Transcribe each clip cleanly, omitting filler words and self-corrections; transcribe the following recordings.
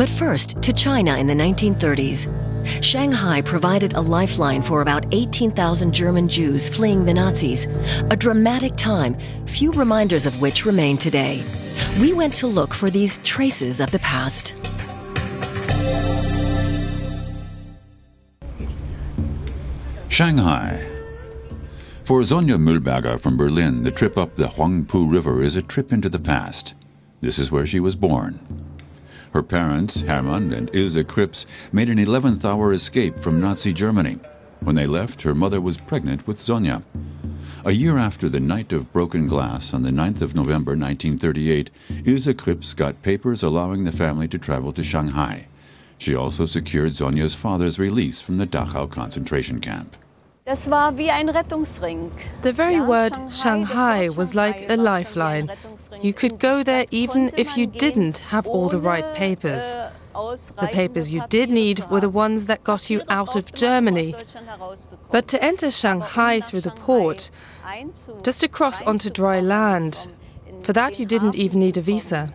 but first to China in the 1930s. Shanghai provided a lifeline for about 18,000 German Jews fleeing the Nazis, a dramatic time, few reminders of which remain today. We went to look for these traces of the past. Shanghai. For Sonja Mühlberger from Berlin, the trip up the Huangpu River is a trip into the past. This is where she was born. Her parents, Hermann and Ilse Krips, made an 11th-hour escape from Nazi Germany. When they left, her mother was pregnant with Sonja. A year after the Night of Broken Glass, on the 9th of November 1938, Ilse Krips got papers allowing the family to travel to Shanghai. She also secured Sonja's father's release from the Dachau concentration camp. The very word Shanghai was like a lifeline. You could go there even if you didn't have all the right papers. The papers you did need were the ones that got you out of Germany. But to enter Shanghai through the port, just to cross onto dry land, for that you didn't even need a visa.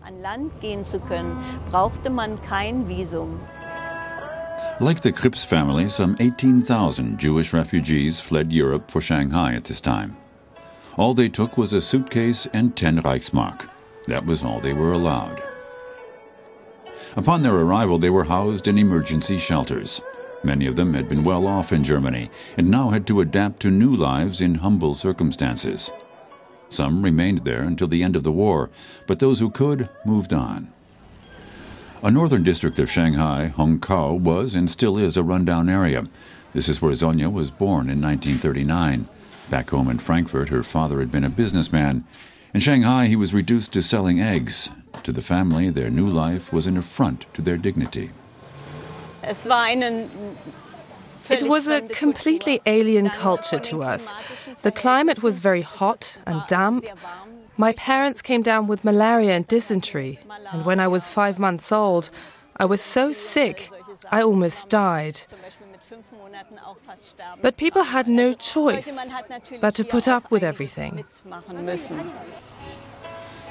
Like the Krips family, some 18,000 Jewish refugees fled Europe for Shanghai at this time. All they took was a suitcase and 10 Reichsmark. That was all they were allowed. Upon their arrival, they were housed in emergency shelters. Many of them had been well off in Germany and now had to adapt to new lives in humble circumstances. Some remained there until the end of the war, but those who could moved on. A northern district of Shanghai, Hongkou, was and still is a rundown area. This is where Sonja was born in 1939. Back home in Frankfurt, her father had been a businessman. In Shanghai, he was reduced to selling eggs. To the family, their new life was an affront to their dignity. It was a completely alien culture to us. The climate was very hot and damp. My parents came down with malaria and dysentery, and when I was 5 months old, I was so sick, I almost died. But people had no choice but to put up with everything.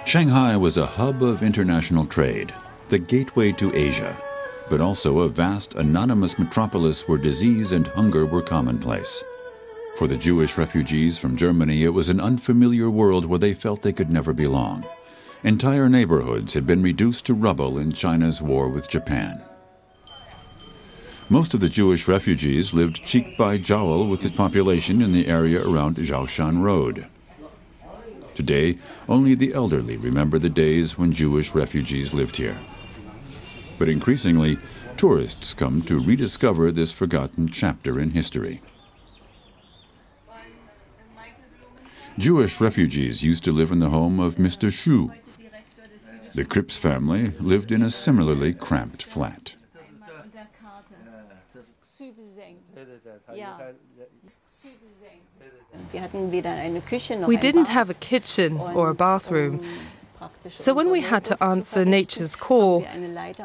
Shanghai was a hub of international trade, the gateway to Asia, but also a vast, anonymous metropolis where disease and hunger were commonplace. For the Jewish refugees from Germany, it was an unfamiliar world where they felt they could never belong. Entire neighborhoods had been reduced to rubble in China's war with Japan. Most of the Jewish refugees lived cheek by jowl with the population in the area around Zhaoshan Road. Today, only the elderly remember the days when Jewish refugees lived here. But increasingly, tourists come to rediscover this forgotten chapter in history. Jewish refugees used to live in the home of Mr. Shu. The Krips family lived in a similarly cramped flat. We didn't have a kitchen or a bathroom. So when we had to answer nature's call,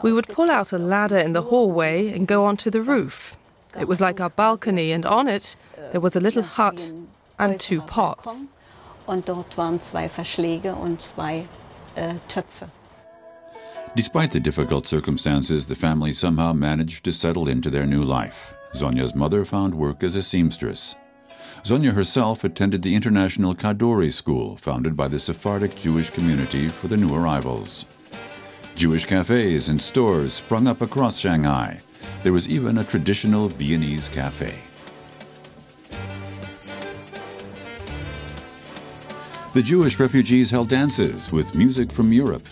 we would pull out a ladder in the hallway and go onto the roof. It was like our balcony, and on it there was a little hut and 2 pots. Despite the difficult circumstances, the family somehow managed to settle into their new life. Sonja's mother found work as a seamstress. Sonja herself attended the International Kadori School, founded by the Sephardic Jewish community for the new arrivals. Jewish cafes and stores sprung up across Shanghai. There was even a traditional Viennese cafe. The Jewish refugees held dances with music from Europe.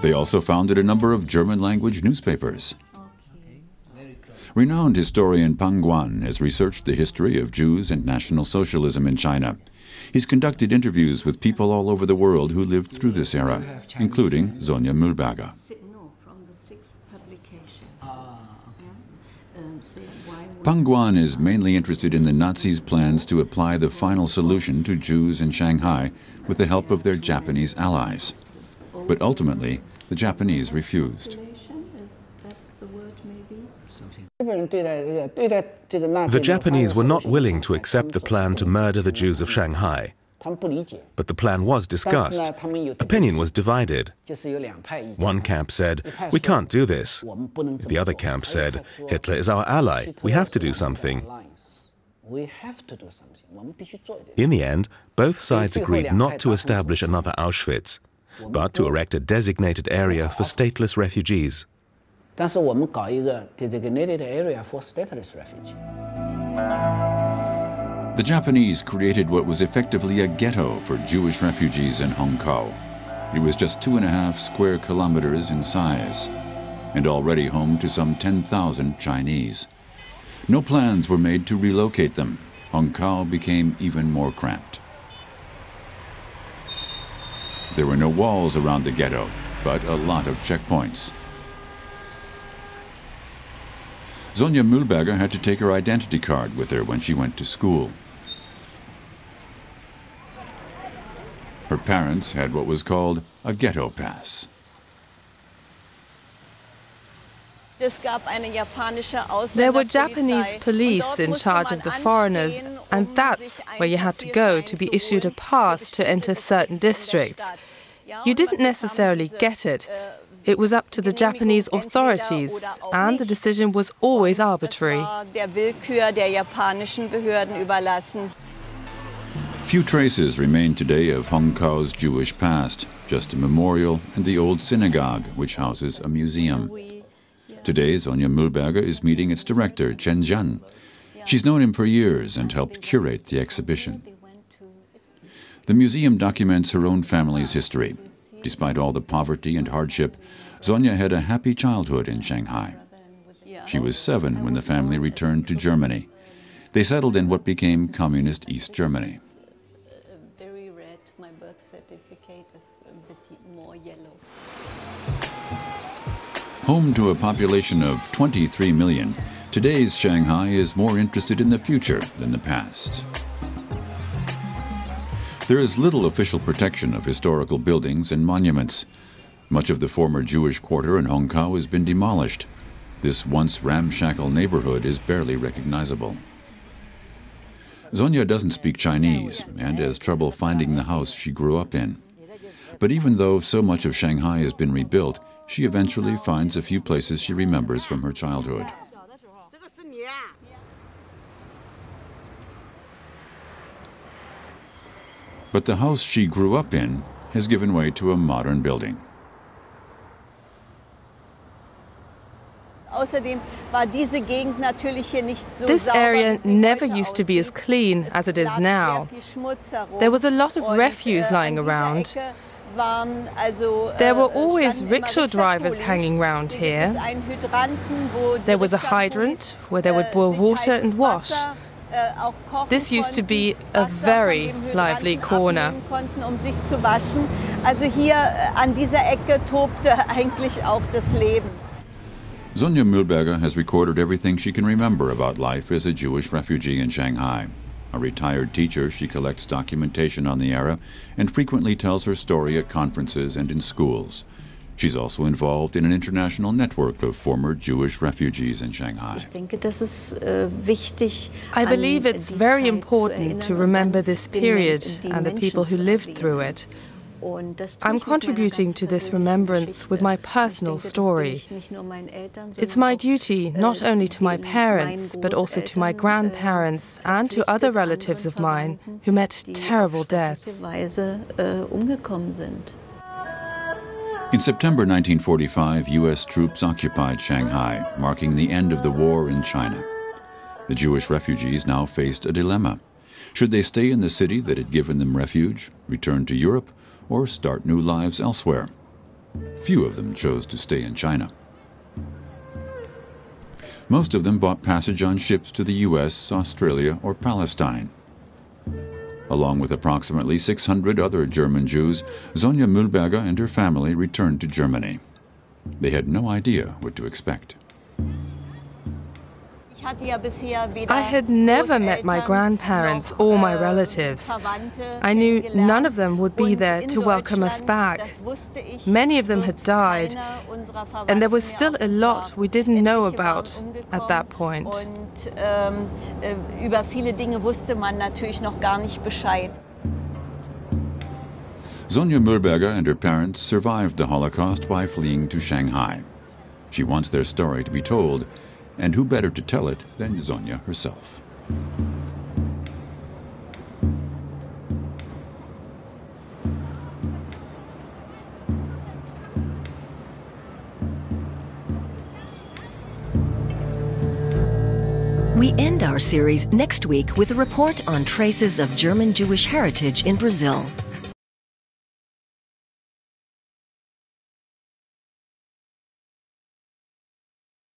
They also founded a number of German-language newspapers. Renowned historian Pang Guan has researched the history of Jews and National Socialism in China. He's conducted interviews with people all over the world who lived through this era, including Sonja Mühlberger. Pang Guan is mainly interested in the Nazis' plans to apply the final solution to Jews in Shanghai with the help of their Japanese allies. But ultimately, the Japanese refused. The Japanese were not willing to accept the plan to murder the Jews of Shanghai. But the plan was discussed. Opinion was divided. One camp said, "We can't do this." The other camp said, "Hitler is our ally. We have to do something." In the end, both sides agreed not to establish another Auschwitz, but to erect a designated area for stateless refugees. The Japanese created what was effectively a ghetto for Jewish refugees in Hongkou. It was just 2.5 square kilometers in size, and already home to some 10,000 Chinese. No plans were made to relocate them. Hongkou became even more cramped. There were no walls around the ghetto, but a lot of checkpoints. Sonja Mühlberger had to take her identity card with her when she went to school. Her parents had what was called a ghetto pass. There were Japanese police in charge of the foreigners, and that's where you had to go to be issued a pass to enter certain districts. You didn't necessarily get it. It was up to the Japanese authorities, and the decision was always arbitrary. Few traces remain today of Hongkou's Jewish past, just a memorial and the old synagogue, which houses a museum. Today, Sonja Mühlberger is meeting its director, Chen Jian. She's known him for years and helped curate the exhibition. The museum documents her own family's history. Despite all the poverty and hardship, Sonja had a happy childhood in Shanghai. She was 7 when the family returned to Germany. They settled in what became communist East Germany. Very red. My birth certificate is a bit more yellow. Home to a population of 23 million, today's Shanghai is more interested in the future than the past. There is little official protection of historical buildings and monuments. Much of the former Jewish quarter in Hongkou has been demolished. This once ramshackle neighborhood is barely recognizable. Sonja doesn't speak Chinese and has trouble finding the house she grew up in. But even though so much of Shanghai has been rebuilt, she eventually finds a few places she remembers from her childhood. But the house she grew up in has given way to a modern building. This area never used to be as clean as it is now. There was a lot of refuse lying around. There were always rickshaw drivers hanging round here. There was a hydrant where they would boil water and wash. This used to be a very lively corner. Sonja Mühlberger has recorded everything she can remember about life as a Jewish refugee in Shanghai. A retired teacher, she collects documentation on the era and frequently tells her story at conferences and in schools. She's also involved in an international network of former Jewish refugees in Shanghai. I believe it's very important to remember this period and the people who lived through it. I'm contributing to this remembrance with my personal story. It's my duty not only to my parents, but also to my grandparents and to other relatives of mine who met terrible deaths. In September 1945, U.S. troops occupied Shanghai, marking the end of the war in China. The Jewish refugees now faced a dilemma. Should they stay in the city that had given them refuge, return to Europe, or start new lives elsewhere? Few of them chose to stay in China. Most of them bought passage on ships to the U.S., Australia, or Palestine. Along with approximately 600 other German Jews, Sonja Mühlberger and her family returned to Germany. They had no idea what to expect. I had never met my grandparents or my relatives. I knew none of them would be there to welcome us back. Many of them had died, and there was still a lot we didn't know about at that point. Sonja Mühlberger and her parents survived the Holocaust by fleeing to Shanghai. She wants their story to be told, and who better to tell it than Sonja herself? We end our series next week with a report on traces of German Jewish heritage in Brazil.